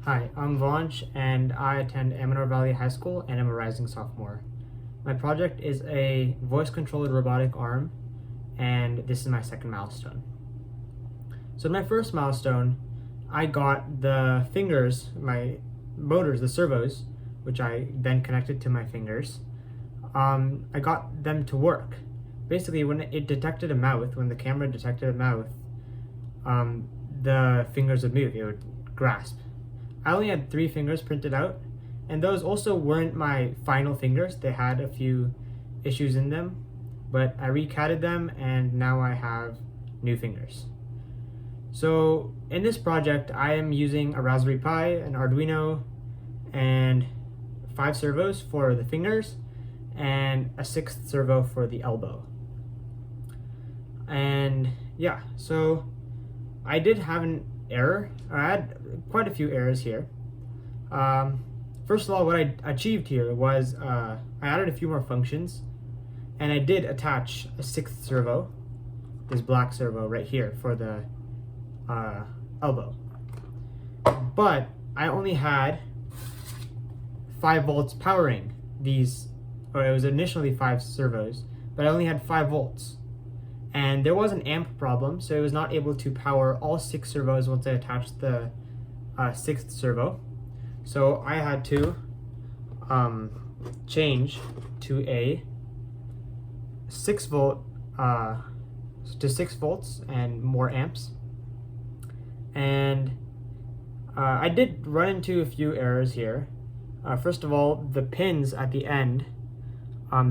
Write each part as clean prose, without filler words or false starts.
Hi, I'm Vansh and I attend Amador Valley High School and am a rising sophomore. My project is a voice-controlled robotic arm and this is my second milestone. So in my first milestone, I got the fingers, my motors, the servos, which I then connected to my fingers. I got them to work. Basically, when it detected a mouth, when the camera detected a mouth, the fingers would move, it would grasp. I only had 3 fingers printed out, and those also weren't my final fingers. They had a few issues in them, but I recatted them and now I have new fingers. So in this project, I am using a Raspberry Pi, an Arduino, and 5 servos for the fingers, and a 6th servo for the elbow. And yeah, so I did have an error. I had quite a few errors here. First of all, what I achieved here was I added a few more functions, and I did attach a 6th servo, this black servo right here for the elbow. But I only had 5 volts powering these, or it was initially 5 servos, but I only had 5 volts. And there was an amp problem, so it was not able to power all 6 servos once I attached the 6th servo. So I had to change to a 6 volt to 6 volts and more amps. And I did run into a few errors here. First of all, the pins at the end,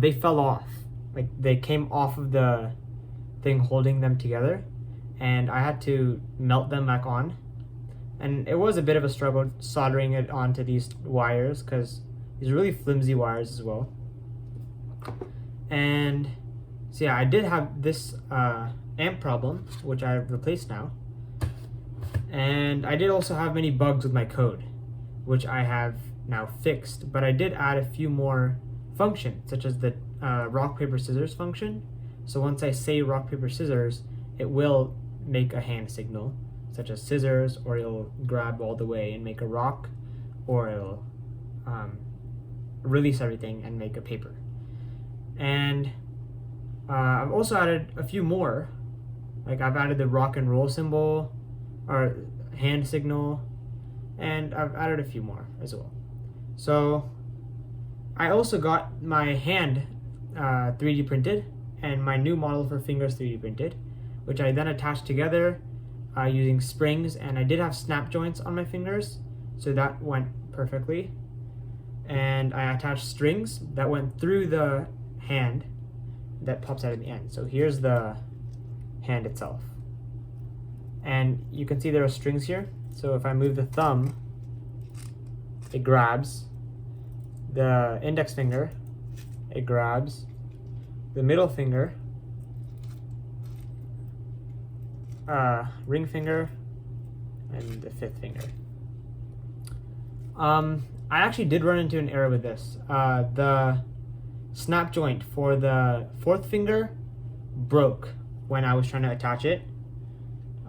they fell off. Like they came off of the thing holding them together, and I had to melt them back on. And it was a bit of a struggle soldering it onto these wires because these are really flimsy wires as well. And so yeah, I did have this amp problem, which I've replaced now. And I did also have many bugs with my code, which I have now fixed, but I did add a few more functions, such as the rock, paper, scissors function. So once I say rock, paper, scissors, it will make a hand signal, such as scissors, or it'll grab all the way and make a rock, or it'll release everything and make a paper. And I've also added a few more. Like I've added the rock and roll symbol, or hand signal, and I've added a few more as well. So I also got my hand 3D printed, and my new model for fingers 3D printed, which I then attached together using springs, and I did have snap joints on my fingers, so that went perfectly. And I attached strings that went through the hand that pops out in the end. So here's the hand itself. And you can see there are strings here. So if I move the thumb, it grabs. The index finger, it grabs. The middle finger, ring finger, and the 5th finger. I actually did run into an error with this. The snap joint for the 4th finger broke when I was trying to attach it.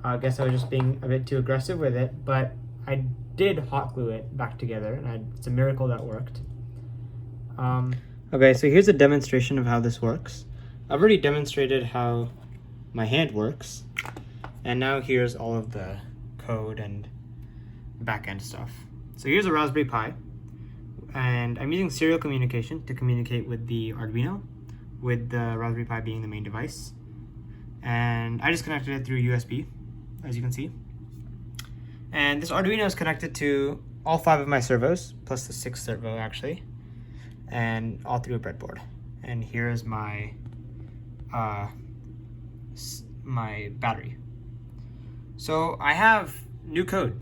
I guess I was just being a bit too aggressive with it, but I did hot glue it back together, and it's a miracle that worked. Okay, so here's a demonstration of how this works. I've already demonstrated how my hand works, and now here's all of the code and back-end stuff. So here's a Raspberry Pi, and I'm using serial communication to communicate with the Arduino, with the Raspberry Pi being the main device. And I just connected it through USB, as you can see. And this Arduino is connected to all 5 of my servos, plus the 6th servo actually, and all through a breadboard. And here's my my battery. So I have new code.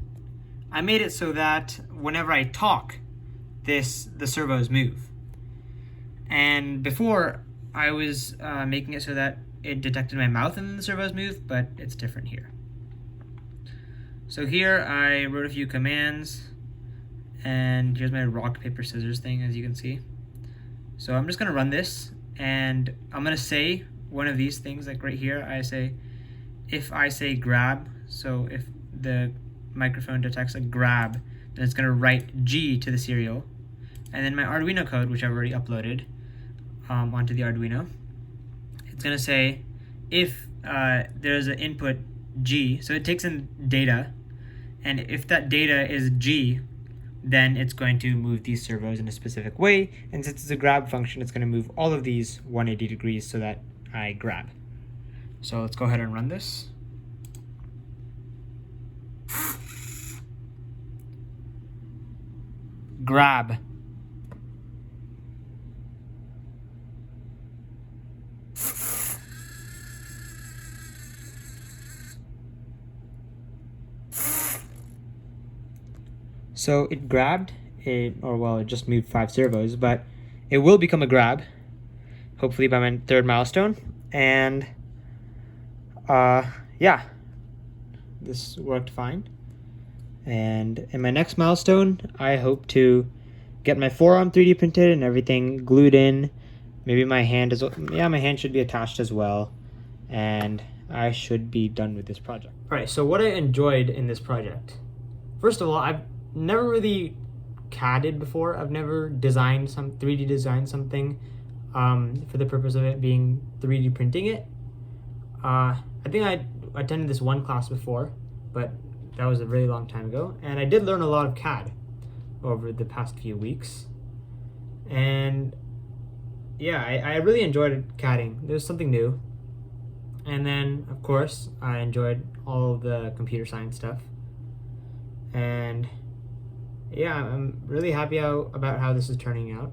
I made it so that whenever I talk, the servos move. And before I was making it so that it detected my mouth and then the servos move, but it's different here. So here I wrote a few commands, and here's my rock, paper, scissors thing, as you can see. So I'm just gonna run this, and I'm gonna say one of these things, like right here, if I say grab, so if the microphone detects a grab, then it's going to write G to the serial. And then my Arduino code, which I've already uploaded onto the Arduino, it's going to say if there's an input G, so it takes in data, and if that data is G, then it's going to move these servos in a specific way, and since it's a grab function, it's going to move all of these 180 degrees so that I grab. So let's go ahead and run this. Grab. So it grabbed, it just moved 5 servos, but it will become a grab, hopefully by my 3rd milestone. And yeah, this worked fine. And in my next milestone, I hope to get my forearm 3D printed and everything glued in. Maybe my hand my hand should be attached as well. And I should be done with this project. All right, so what I enjoyed in this project. First of all, I've never really CAD'd before. I've never designed 3D designed something for the purpose of it being 3D printing it. I think I attended this one class before, but that was a really long time ago. And I did learn a lot of CAD over the past few weeks. And yeah, I really enjoyed CADing. There was something new. And then, of course, I enjoyed all of the computer science stuff. And yeah, I'm really happy about how this is turning out.